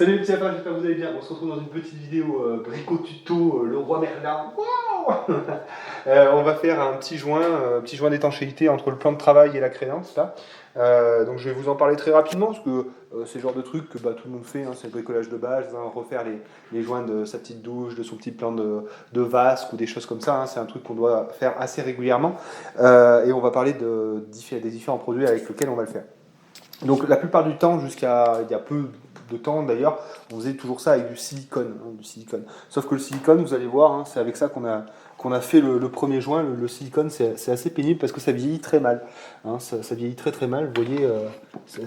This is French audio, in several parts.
Salut les petits lapins, j'espère que vous allez bien. On se retrouve dans une petite vidéo brico tuto, le roi Merlin. Wow. On va faire un petit joint d'étanchéité entre le plan de travail et la créance là. Donc je vais vous en parler très rapidement parce que c'est le genre de truc que tout le monde fait, hein, c'est le bricolage de base, hein, refaire les joints de sa petite douche, de son petit plan de vasque ou des choses comme ça, hein, c'est un truc qu'on doit faire assez régulièrement. Et on va parler des différents produits avec lesquels on va le faire. Donc la plupart du temps, jusqu'à il y a peu de temps d'ailleurs, on faisait toujours ça avec du silicone, hein, du silicone. Sauf que le silicone, vous allez voir, hein, c'est avec ça qu'on a fait le premier joint. Le silicone, c'est assez pénible parce que ça vieillit très mal. Hein, ça vieillit très très mal. Vous voyez,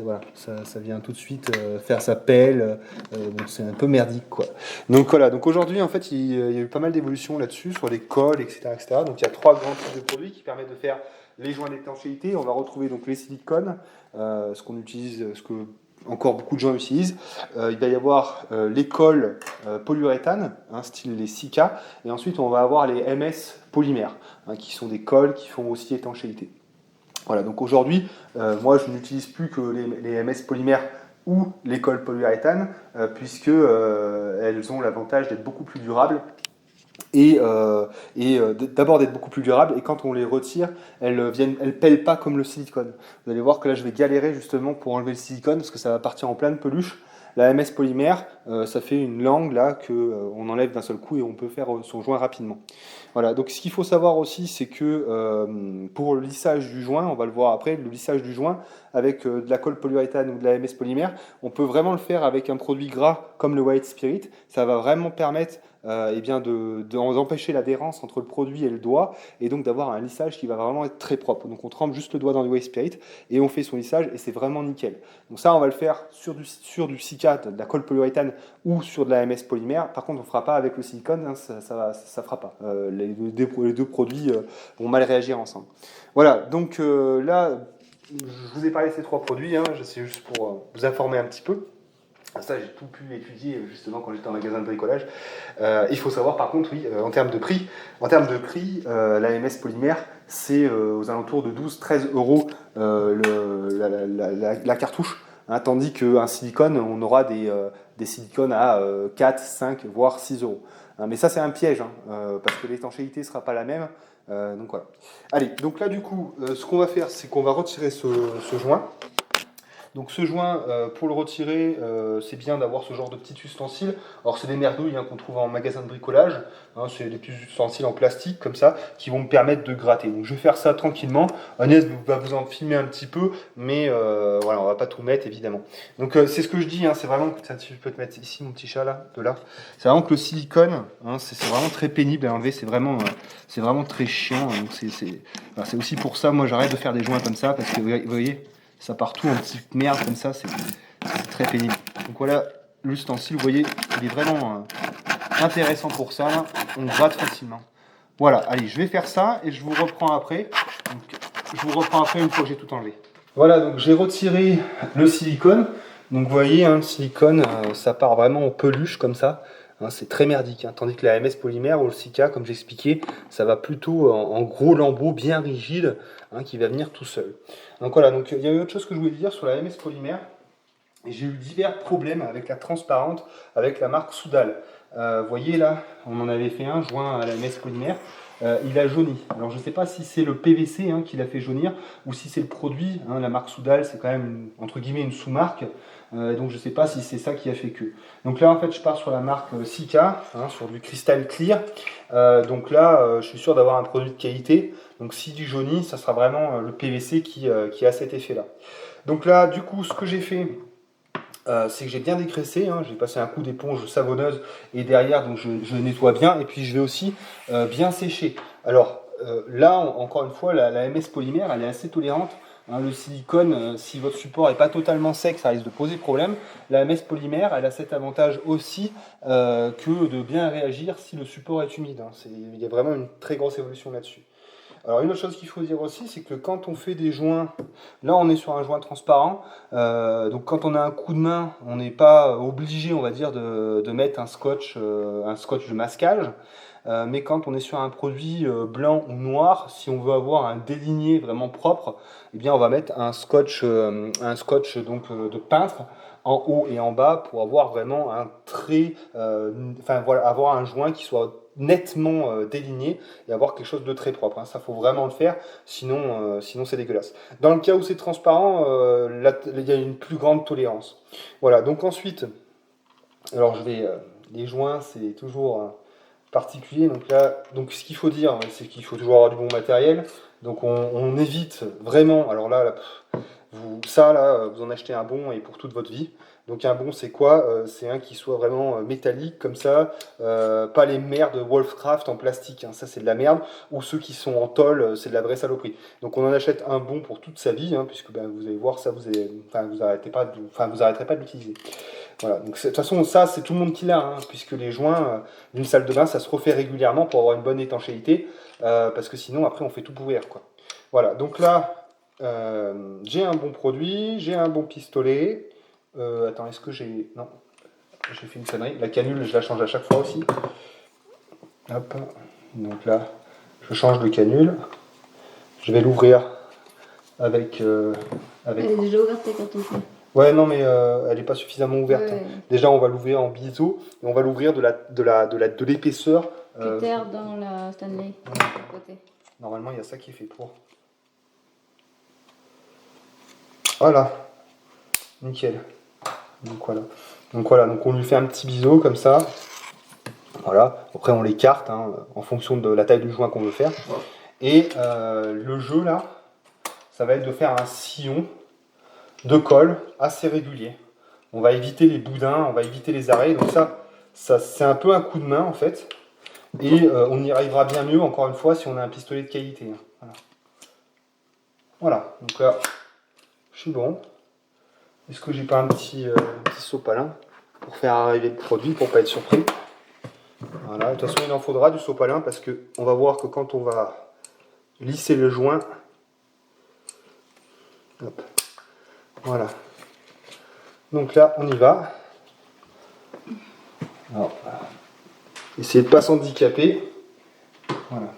voilà, ça vient tout de suite faire sa pelle. Donc c'est un peu merdique, quoi. Donc voilà. Donc aujourd'hui, en fait, il y a eu pas mal d'évolutions là-dessus sur les cols, etc., etc. Donc il y a trois grands types de produits qui permettent de faire les joints d'étanchéité. On va retrouver donc les silicones, ce qu'on utilise, ce que encore beaucoup de gens utilisent. Il va y avoir les cols polyuréthane, hein, style les Sika, et ensuite on va avoir les MS polymères, hein, qui sont des cols qui font aussi étanchéité. Voilà, donc aujourd'hui, moi je n'utilise plus que les MS polymères ou les cols polyuréthane, puisque elles ont l'avantage d'être beaucoup plus durables d'abord d'être beaucoup plus durable, et quand on les retire, elles pèlent pas comme le silicone. Vous allez voir que là je vais galérer justement pour enlever le silicone parce que ça va partir en plein de peluche. La MS polymère, ça fait une langue là que on enlève d'un seul coup et on peut faire son joint rapidement. Voilà, donc ce qu'il faut savoir aussi, c'est que pour le lissage du joint, on va le voir après, le lissage du joint avec de la colle polyuréthane ou de la MS polymère, on peut vraiment le faire avec un produit gras comme le White Spirit. Ça va vraiment permettre d'empêcher l'adhérence entre le produit et le doigt, et donc d'avoir un lissage qui va vraiment être très propre. Donc on trempe juste le doigt dans le White Spirit et on fait son lissage et c'est vraiment nickel. Donc ça, on va le faire sur du Sika, de la colle polyuréthane ou sur de la MS polymère. Par contre, on ne fera pas avec le silicone, hein, ça fera pas. Les deux produits vont mal réagir ensemble. Voilà, donc là, je vous ai parlé de ces trois produits, hein, c'est juste pour vous informer un petit peu. Ça, j'ai tout pu étudier justement quand j'étais en magasin de bricolage. Il faut savoir par contre, oui, en termes de prix, la MS polymère, c'est aux alentours de 12-13 euros la cartouche. Hein, tandis qu'un silicone, on aura des silicones à 4, 5, voire 6 euros. Hein, mais ça, c'est un piège, hein, parce que l'étanchéité ne sera pas la même. Donc voilà. Allez, donc là, du coup, ce qu'on va faire, c'est qu'on va retirer ce joint. Donc ce joint, pour le retirer, c'est bien d'avoir ce genre de petits ustensiles. Alors c'est des merdouilles, hein, qu'on trouve en magasin de bricolage. Hein, c'est des petits ustensiles en plastique comme ça qui vont me permettre de gratter. Donc je vais faire ça tranquillement. Agnès va vous en filmer un petit peu, mais voilà, on va pas tout mettre évidemment. Donc c'est ce que je dis, hein, c'est vraiment, je peux te mettre ici mon petit chat là, de là. C'est vraiment que le silicone, hein, c'est vraiment très pénible à enlever. C'est vraiment très chiant. Donc c'est aussi pour ça, moi j'arrête de faire des joints comme ça parce que vous voyez. Ça part tout en petite merde comme ça, c'est très pénible. Donc voilà, l'ustensile, vous voyez, il est vraiment intéressant pour ça. Là. On gratte facilement. Voilà, allez, je vais faire ça et je vous reprends après. Donc, je vous reprends après une fois que j'ai tout enlevé. Voilà, donc j'ai retiré le silicone. Donc vous voyez, hein, le silicone, ça part vraiment en peluche comme ça. Hein, c'est très merdique, hein. Tandis que la MS polymère ou le Sika, comme j'expliquais, ça va plutôt en gros lambeaux bien rigides, hein, qui va venir tout seul. Donc voilà, donc il y a une autre chose que je voulais dire sur la MS polymère. J'ai eu divers problèmes avec la transparente, avec la marque Soudal. Vous voyez là, on en avait fait un joint à la MS polymère. Il a jauni. Alors je ne sais pas si c'est le PVC, hein, qui l'a fait jaunir ou si c'est le produit. Hein, la marque Soudal, c'est quand même entre guillemets une sous-marque. Donc je ne sais pas si c'est ça qui a fait que. Donc là en fait je pars sur la marque Sika, hein, sur du cristal clear. Donc là je suis sûr d'avoir un produit de qualité. Donc si du jauni, ça sera vraiment le PVC qui a cet effet là. Donc là du coup ce que j'ai fait, c'est que j'ai bien dégraissé, hein, j'ai passé un coup d'éponge savonneuse et derrière donc je nettoie bien et puis je vais aussi bien sécher. Alors là encore une fois la MS polymère elle est assez tolérante. Hein, le silicone, si votre support n'est pas totalement sec, ça risque de poser problème. La MS polymère, elle a cet avantage aussi que de bien réagir si le support est humide. Hein. Il y a vraiment une très grosse évolution là-dessus. Alors une autre chose qu'il faut dire aussi, c'est que quand on fait des joints, là on est sur un joint transparent, donc quand on a un coup de main, on n'est pas obligé, on va dire, de mettre un scotch de masquage. Mais quand on est sur un produit blanc ou noir, si on veut avoir un déligné vraiment propre, eh bien on va mettre un scotch donc, de peintre, en haut et en bas pour avoir vraiment un trait, enfin voilà, avoir un joint qui soit nettement déligné et avoir quelque chose de très propre. Hein. Ça, faut vraiment le faire, sinon c'est dégueulasse. Dans le cas où c'est transparent, là, il y a une plus grande tolérance. Voilà, donc ensuite, alors les joints, c'est toujours particulier. Donc là, donc ce qu'il faut dire, c'est qu'il faut toujours avoir du bon matériel. Donc on évite vraiment, alors là, vous en achetez un bon et pour toute votre vie. Donc un bon, c'est quoi? C'est un qui soit vraiment métallique comme ça, pas les merdes de Wolfcraft en plastique, hein, ça c'est de la merde, ou ceux qui sont en tôle, c'est de la vraie saloperie. Donc on en achète un bon pour toute sa vie, hein, puisque ben, vous allez voir ça, vous arrêterez pas de l'utiliser. Voilà, donc de toute façon ça c'est tout le monde qui l'a, hein, puisque les joints d'une salle de bain ça se refait régulièrement pour avoir une bonne étanchéité, parce que sinon après on fait tout pourrir quoi. Voilà, donc là j'ai un bon produit, j'ai un bon pistolet. Attends, est-ce que j'ai... Non, j'ai fait une connerie. La canule, je la change à chaque fois aussi. Hop, donc là, je change de canule. Je vais l'ouvrir avec... Elle est déjà ouverte quand on fait. Ouais, non, mais elle n'est pas suffisamment ouverte. Ouais. Déjà, on va l'ouvrir en biseau et on va l'ouvrir de l'épaisseur. Cutter dans la Stanley. Côté. Normalement, il y a ça qui est fait pour. Voilà. Nickel. Donc voilà, donc on lui fait un petit biseau comme ça. Voilà. Après, on l'écarte hein, en fonction de la taille du joint qu'on veut faire. Et le jeu là, ça va être de faire un sillon de colle assez régulier. On va éviter les boudins, on va éviter les arrêts. Donc ça c'est un peu un coup de main en fait. Et on y arrivera bien mieux, encore une fois, si on a un pistolet de qualité. Voilà. Voilà. Donc là, je suis bon. Est-ce que j'ai pas un petit sopalin pour faire arriver le produit, pour pas être surpris? Voilà. De toute façon, il en faudra du sopalin parce que on va voir que quand on va lisser le joint, hop, voilà. Donc là, on y va. Alors, essayez de pas s'handicaper. Voilà.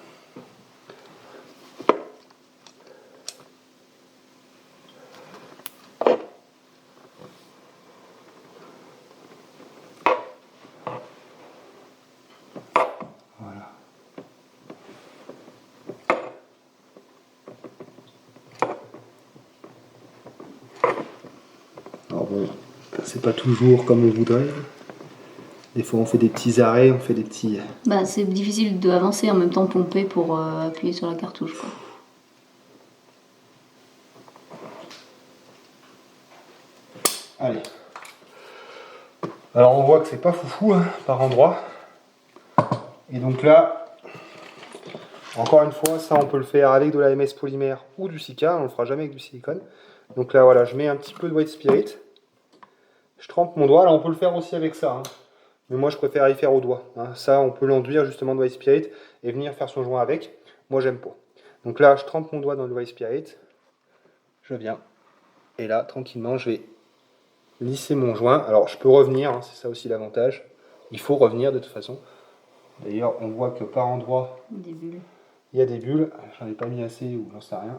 Voilà. Alors bon, c'est pas toujours comme on voudrait. Des fois, on fait des petits arrêts, on fait des petits... Bah, c'est difficile d'avancer en même temps pomper pour appuyer sur la cartouche, quoi. Allez. Alors, on voit que c'est pas foufou hein, par endroit. Et donc là, encore une fois, ça, on peut le faire avec de la MS polymère ou du Sika. On le fera jamais avec du silicone. Donc là, voilà, je mets un petit peu de White Spirit. Je trempe mon doigt. Là, on peut le faire aussi avec ça. Hein. Mais moi, je préfère y faire au doigt. Hein. Ça, on peut l'enduire justement de White Spirit et venir faire son joint avec. Moi, j'aime pas. Donc là, je trempe mon doigt dans le White Spirit. Je viens. Et là, tranquillement, je vais lisser mon joint. Alors, je peux revenir. Hein, c'est ça aussi l'avantage. Il faut revenir de toute façon. D'ailleurs, on voit que par endroit, des bulles. Il y a des bulles. J'en ai pas mis assez ou j'en sais rien.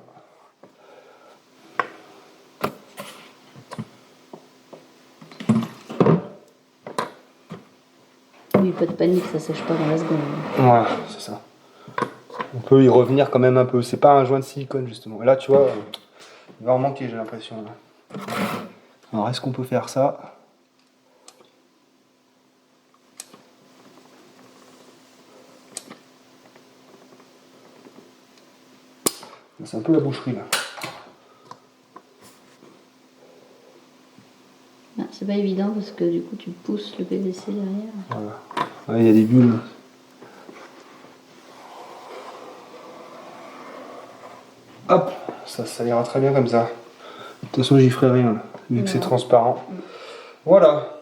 Oui, pas de panique, ça sèche pas dans la seconde. Voilà, c'est ça. On peut y revenir quand même un peu. C'est pas un joint de silicone justement. Et là, tu vois, il va en manquer, j'ai l'impression. Alors, est-ce qu'on peut faire ça? C'est un peu la boucherie là. Ah, c'est pas évident parce que du coup tu pousses le PVC derrière. Voilà. Ouais, il y a des bulles. Hop, ça ira très bien comme ça. De toute façon, j'y ferai rien, vu que c'est transparent. Voilà.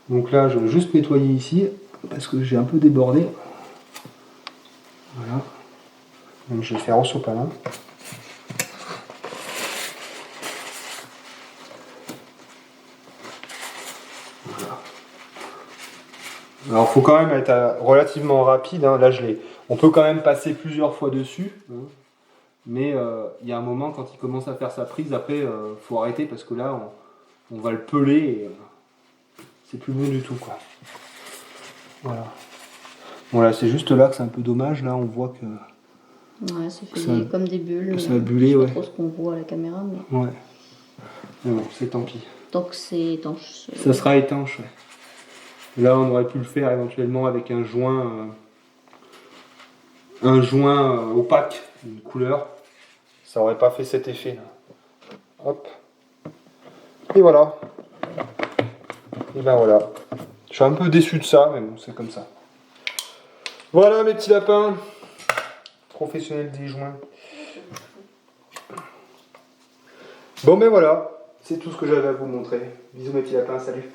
Donc là, je vais juste nettoyer ici, parce que j'ai un peu débordé. Voilà. Donc je vais faire au sopalin. Voilà. Alors, il faut quand même être relativement rapide. Hein. Là, on peut quand même passer plusieurs fois dessus. Hein. Mais il y a un moment, quand il commence à faire sa prise, après, faut arrêter parce que là, on va le peler et c'est plus bon du tout, quoi. Voilà. Voilà, c'est juste là que c'est un peu dommage. Là, on voit que... Ouais, ça fait comme des bulles. Ça a bullé, ouais. Je sais pas trop ce qu'on voit à la caméra, mais... Ouais. Mais bon, c'est tant pis. Donc c'est étanche. Ça sera étanche, ouais. Là, on aurait pu le faire éventuellement avec un joint opaque, une couleur. Ça aurait pas fait cet effet, là. Hop. Et voilà. Et ben voilà. Je suis un peu déçu de ça, mais bon, c'est comme ça. Voilà mes petits lapins. Professionnels des joints. Bon, ben voilà. C'est tout ce que j'avais à vous montrer. Bisous mes petits lapins, salut.